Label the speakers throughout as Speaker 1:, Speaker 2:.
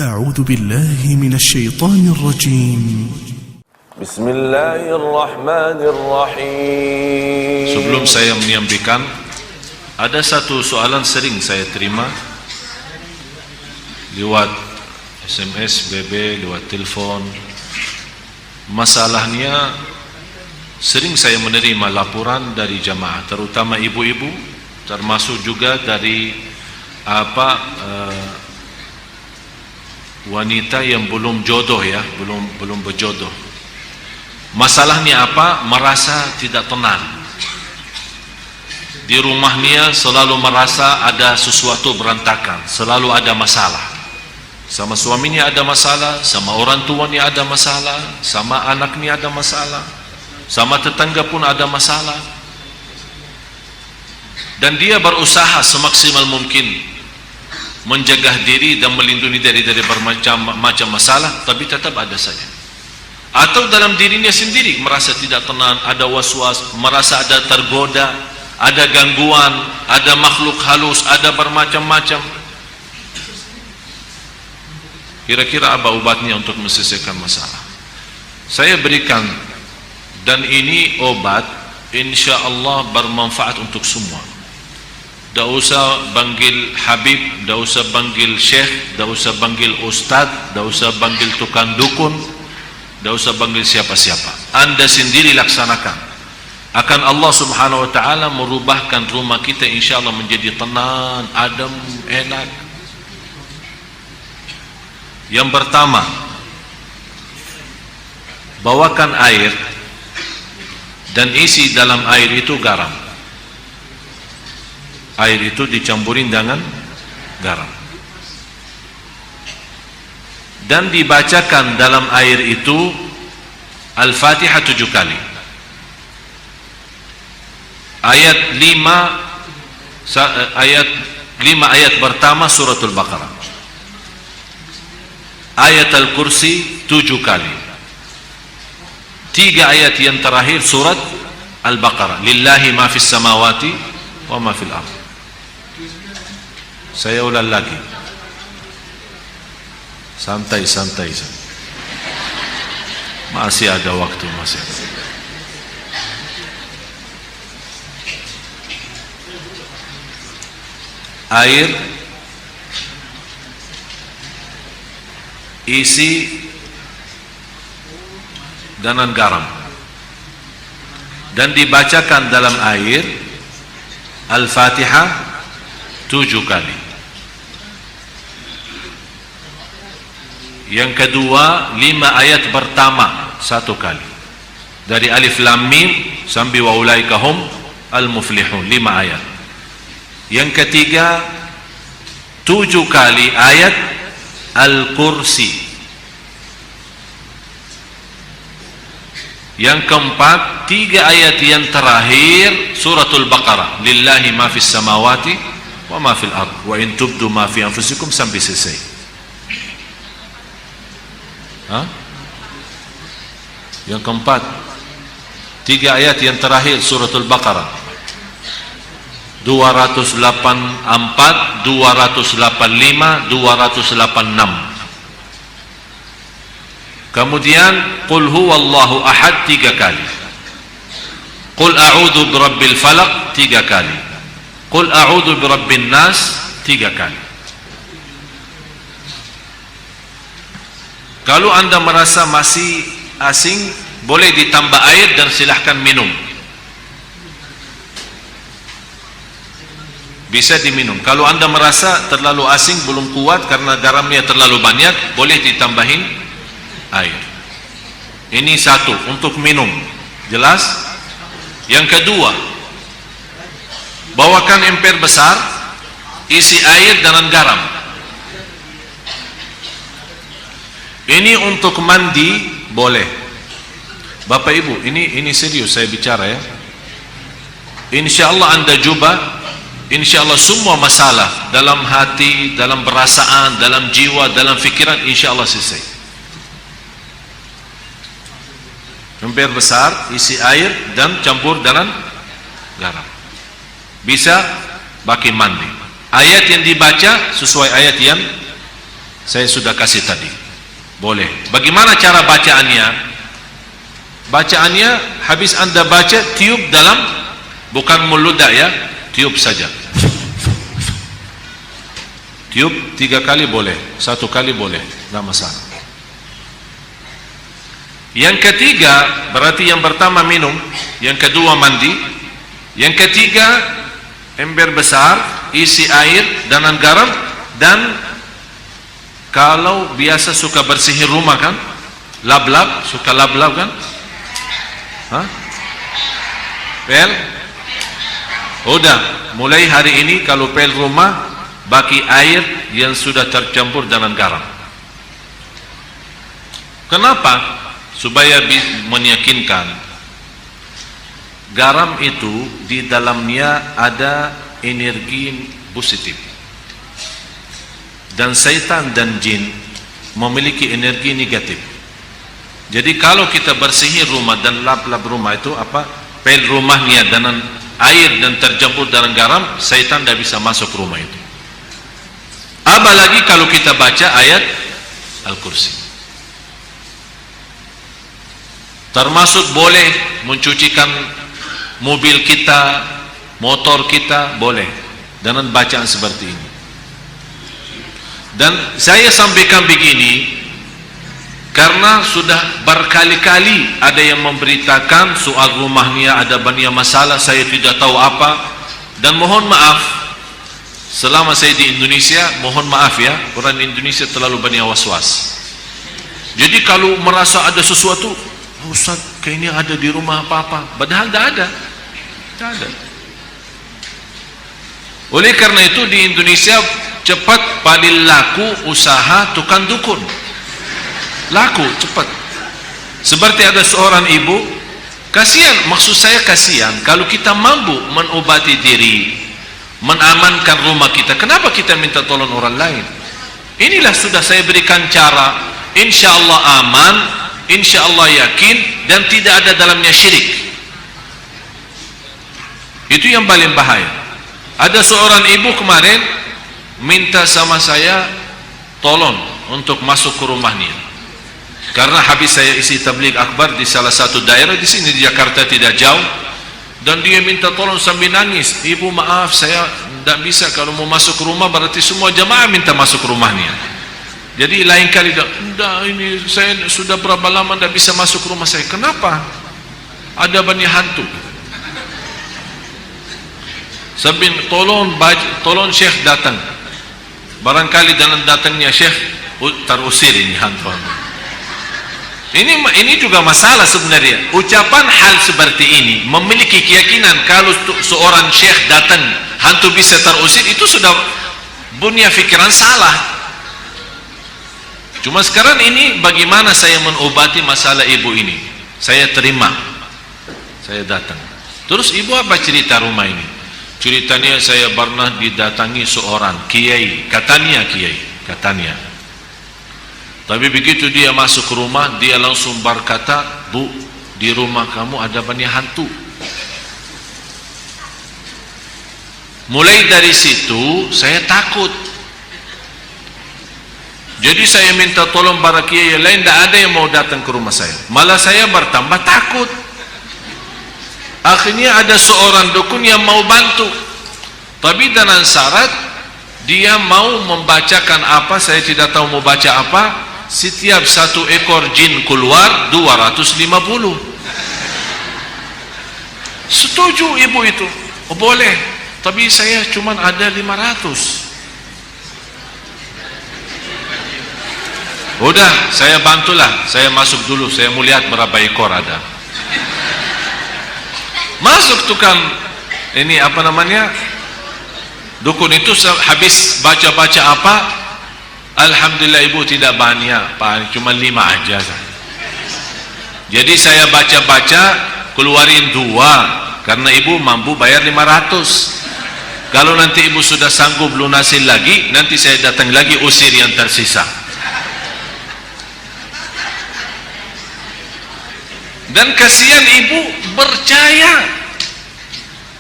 Speaker 1: أعوذ بالله من الشيطان الرجيم.
Speaker 2: بسم الله الرحمن الرحيم.
Speaker 3: Sebelum saya menyampaikan, ada satu soalan sering saya terima lewat SMS, BB, lewat telefon. Masalahnya, sering saya menerima laporan dari jamaah, terutama ibu-ibu, termasuk juga dari wanita yang belum jodoh ya, belum berjodoh. Masalahnya apa? Merasa tidak tenang. Di rumahnya selalu merasa ada sesuatu berantakan, selalu ada masalah. Sama suaminya ada masalah, sama orang tuanya ada masalah, sama anaknya ada masalah, sama tetangga pun ada masalah. Dan dia berusaha semaksimal mungkin menjaga diri dan melindungi dari bermacam masalah, tapi tetap ada saja. Atau dalam dirinya sendiri merasa tidak tenang, ada was-was, merasa ada tergoda, ada gangguan, ada makhluk halus, ada bermacam-macam. Kira-kira apa obatnya untuk menyelesaikan masalah? Saya berikan, dan ini obat insya Allah bermanfaat untuk semua. Tak usah panggil Habib, tak usah panggil Syekh, tak usah panggil Ustaz, tak usah panggil tukang dukun, tak usah panggil siapa-siapa. Anda sendiri laksanakan. Akan Allah subhanahu wa ta'ala merubahkan rumah kita insya Allah menjadi tenang, adem, enak. Yang pertama, bawakan air dan isi dalam air itu garam. Air itu dicampurin dengan garam dan dibacakan dalam air itu Al-Fatihah 7 kali. Ayat 5 ayat pertama suratul Baqarah, ayat Al-Kursi 7 kali, 3 ayat yang terakhir surat Al-Baqarah, lillahi ma fis samawati wa ma fil ardh. Saya ulang lagi, santai-santai, masih ada waktu, masih ada. Air isi dengan garam dan dibacakan dalam air Al-Fatihah 7 kali. Yang kedua, 5 ayat pertama 1 kali, dari Alif Lam Mim sampai wa ulaika hum al-muflihun, 5 ayat. Yang ketiga, 7 kali ayat Al-Kursi. Yang keempat, 3 ayat yang terakhir suratul Baqarah, lillahi ma fis samawati wa ma fil ardh wa in tubdu ma fi anfusikum, sampai selesai. Yang keempat, 3 ayat yang terakhir suratul Baqarah, 284, 285, 286. Kemudian qul huwallahu ahad 3 kali, qul a'udzu birabbil falaq 3 kali, qul a'udzu birabbin nas 3 kali. Kalau Anda merasa masih asing, boleh ditambah air dan silahkan minum. Bisa diminum. Kalau Anda merasa terlalu asing, belum kuat karena garamnya terlalu banyak, boleh ditambahin air. Ini satu, untuk minum. Jelas? Yang kedua, bawakan emper besar, isi air dengan garam. Ini untuk mandi boleh. Bapak Ibu, ini serius saya bicara ya. Insyaallah Anda coba, insyaallah semua masalah dalam hati, dalam perasaan, dalam jiwa, dalam fikiran insyaallah selesai. Emper besar, isi air dan campur dengan garam. Bisa pakai mandi. Ayat yang dibaca sesuai ayat yang Saya sudah kasih tadi. Boleh. Bagaimana cara bacaannya? Bacaannya habis Anda baca, tiup dalam, bukan meludah ya, tiup saja. Tiup 3 kali boleh, 1 kali boleh, tidak masalah. Yang ketiga, berarti yang pertama minum, yang kedua mandi, yang ketiga ember besar isi air dan garam, dan kalau biasa suka bersihin rumah kan, lap-lap, suka lap-lap kan? Hah? Pel? Udah, mulai hari ini kalau pel rumah baki air yang sudah tercampur dengan garam. Kenapa? Supaya meyakinkan garam itu di dalamnya ada energi positif, dan syaitan dan jin memiliki energi negatif. Jadi kalau kita bersihin rumah dan lap-lap rumah itu apa, pel rumahnya dengan air dan tercampur dengan garam, syaitan tidak bisa masuk rumah itu. Apalagi kalau kita baca ayat Al-Kursi. Termasuk boleh mencucikan mobil kita, motor kita, boleh dengan bacaan seperti ini. Dan saya sampaikan begini karena sudah berkali-kali ada yang memberitakan soal rumahnya ada banyak masalah, saya tidak tahu apa. Dan mohon maaf, selama saya di Indonesia, mohon maaf ya, orang Indonesia terlalu banyak was-was. Jadi kalau merasa ada sesuatu, Ustaz, kayaknya ada di rumah apa-apa, padahal tidak ada. Tidak ada. Oleh karena itu di Indonesia cepat paling laku usaha tukang dukun. Laku cepat. Seperti ada seorang ibu, kasihan, maksud saya kasihan kalau kita mampu mengobati diri, mengamankan rumah kita, kenapa kita minta tolong orang lain? Inilah sudah saya berikan cara, insya Allah aman, insya Allah yakin, dan tidak ada dalamnya syirik. Itu yang paling bahaya. Ada seorang ibu kemarin minta sama saya tolong untuk masuk ke rumahnya, karena habis saya isi tabligh akbar di salah satu daerah di sini di Jakarta tidak jauh, dan dia minta tolong sambil nangis, ibu maaf saya tidak bisa, kalau mau masuk ke rumah berarti semua jamaah minta masuk ke rumahnya. Jadi lain kali tidak, ini saya sudah berapa lama tidak bisa masuk ke rumah saya. Kenapa? Ada banyak hantu. Sambil tolong Syekh datang. Barangkali dalam datangnya Syekh terusir ini hantu. Ini juga masalah sebenarnya. Ucapan hal seperti ini memiliki keyakinan kalau seorang Syekh datang hantu bisa terusir, itu sudah punya pikiran salah. Cuma sekarang ini bagaimana saya mengobati masalah ibu ini? Saya terima, saya datang. Terus ibu apa cerita rumah ini? Ceritanya saya pernah didatangi seorang kiai, katanya kiai, katanya. Tapi begitu dia masuk ke rumah, dia langsung berkata, Bu, di rumah kamu ada banyak hantu. Mulai dari situ saya takut. Jadi saya minta tolong para kiai lain, tidak ada yang mau datang ke rumah saya. Malah saya bertambah takut. Akhirnya ada seorang dukun yang mau bantu, tapi dengan syarat dia mau membacakan apa, saya tidak tahu mau baca apa. Setiap 1 ekor jin keluar 250. Setuju ibu itu? Oh, boleh, tapi saya cuma ada 500. Udah, saya bantulah, saya masuk dulu, saya mau lihat berapa ekor ada. Masuk tukang ini apa namanya, dukun itu habis baca-baca apa, alhamdulillah ibu tidak banyak, cuma 5 aja. Jadi saya baca-baca keluarin 2 karena ibu mampu bayar 500. Kalau nanti ibu sudah sanggup lunasin lagi, nanti saya datang lagi usir yang tersisa. Dan kasihan ibu percaya.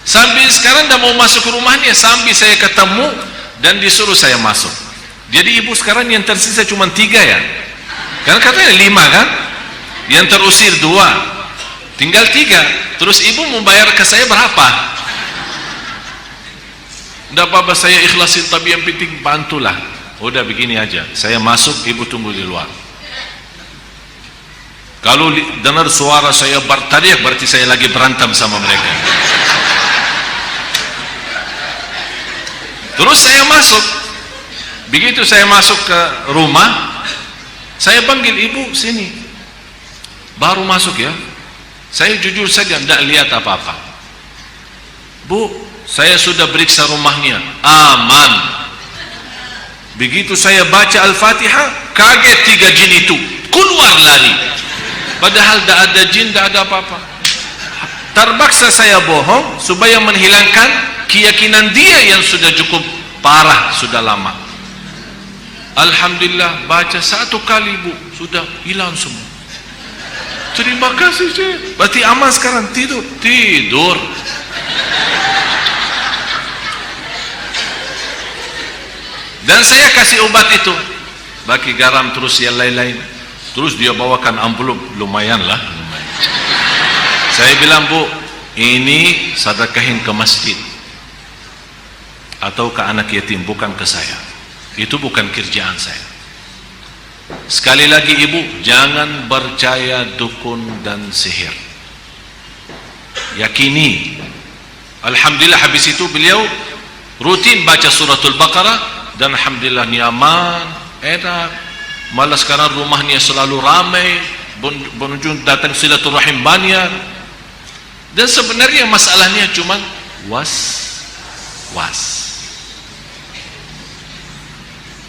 Speaker 3: Sampai sekarang dah mau masuk ke rumahnya, sampai saya ketemu dan disuruh saya masuk. Jadi ibu sekarang yang tersisa cuma 3 ya? Kan katanya 5 kan? Yang terusir 2, tinggal 3. Terus ibu mau bayar ke saya berapa? Tidak apa-apa, saya ikhlasin, tapi yang penting bantulah. Udah begini aja, saya masuk, ibu tunggu di luar. Kalau dengar suara saya berteriak, berarti saya lagi berantem sama mereka. Terus saya masuk. Begitu saya masuk ke rumah, saya panggil ibu, sini. Baru masuk ya. Saya jujur saja tidak lihat apa-apa. Bu, saya sudah periksa rumahnya, aman. Begitu saya baca Al-Fatihah, kaget 3 jin itu keluar lari. Padahal tidak ada jin, tidak ada apa-apa. Terpaksa saya bohong supaya menghilangkan keyakinan dia yang sudah cukup parah, sudah lama. Alhamdulillah, baca 1 kali bu, sudah hilang semua. Terima kasih Syekh. Berarti aman sekarang, tidur. Dan saya kasih obat itu, bagi garam terus yang lain-lain. Terus dia bawakan amplop, lumayan lah. Saya bilang, bu, ini sedekahin ke masjid atau ke anak yatim, bukan ke saya. Itu bukan kerjaan saya. Sekali lagi ibu, jangan percaya dukun dan sihir. Yakini. Alhamdulillah, habis itu beliau rutin baca suratul Baqarah, dan alhamdulillah nyaman, enak. Malah sekarang rumahnya selalu ramai, pengunjung datang silaturahim banyak. Dan sebenarnya masalahnya cuma was-was.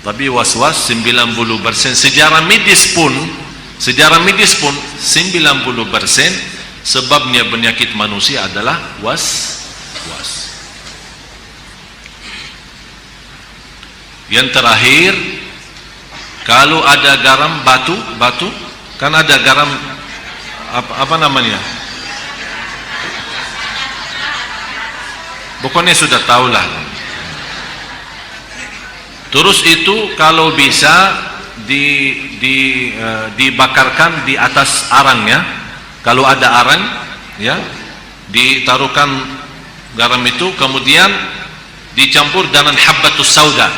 Speaker 3: Tapi was-was 90%. Sejarah medis pun 90% sebabnya penyakit manusia adalah was-was. Yang terakhir, kalau ada garam batu, kan ada garam apa namanya? Pokoknya sudah tahulah. Terus itu kalau bisa dibakarkan di atas arangnya. Kalau ada arang, ya, ditaruhkan garam itu, kemudian dicampur dengan habbatus sauda.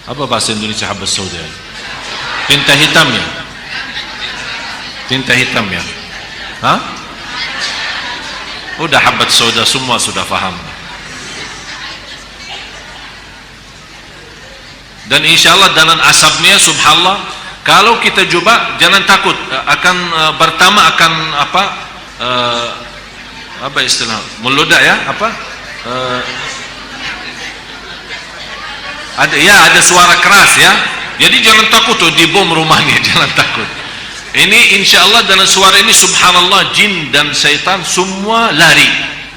Speaker 3: Apa bahasa Indonesia habbatus sauda? Tinta hitam ya? Tinta hitam ya? Hah? Udah habbatus sauda, semua sudah faham. Dan insyaallah dengan asapnya, subhanallah, kalau kita coba jangan takut, akan pertama akan apa istilah meledak ya, ada suara keras ya. Jadi jangan takut tuh dibom rumahnya, jangan takut. Ini insyaallah dengan suara ini, subhanallah, jin dan syaitan semua lari,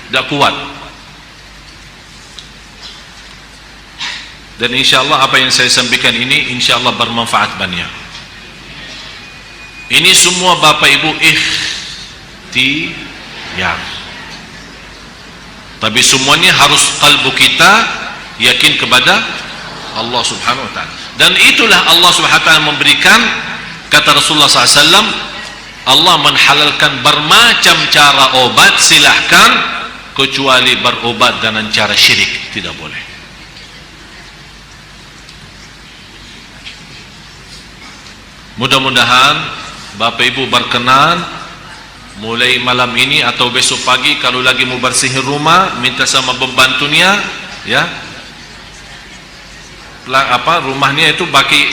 Speaker 3: tidak kuat. Dan insyaallah apa yang saya sampaikan ini insyaallah bermanfaat banyak. Ini semua Bapak Ibu ikhtiar. Tapi semuanya harus kalbu kita yakin kepada Allah Subhanahu wa taala. Dan itulah Allah Subhanahu wa taala memberikan, kata Rasulullah SAW, Allah menghalalkan bermacam cara obat, silahkan, kecuali berobat dengan cara syirik, tidak boleh. Mudah-mudahan Bapak Ibu berkenan mulai malam ini atau besok pagi kalau lagi mau bersihin rumah, minta sama pembantunya ya, rumahnya itu bagi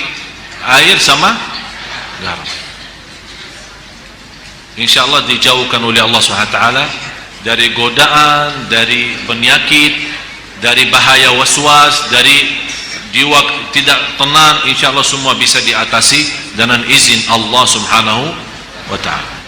Speaker 3: air sama garam. Insyaallah dijauhkan oleh Allah SWT dari godaan, dari penyakit, dari bahaya waswas, dari jiwa tidak tenang. Insyaallah semua bisa diatasi dengan izin Allah Subhanahu wa ta'ala.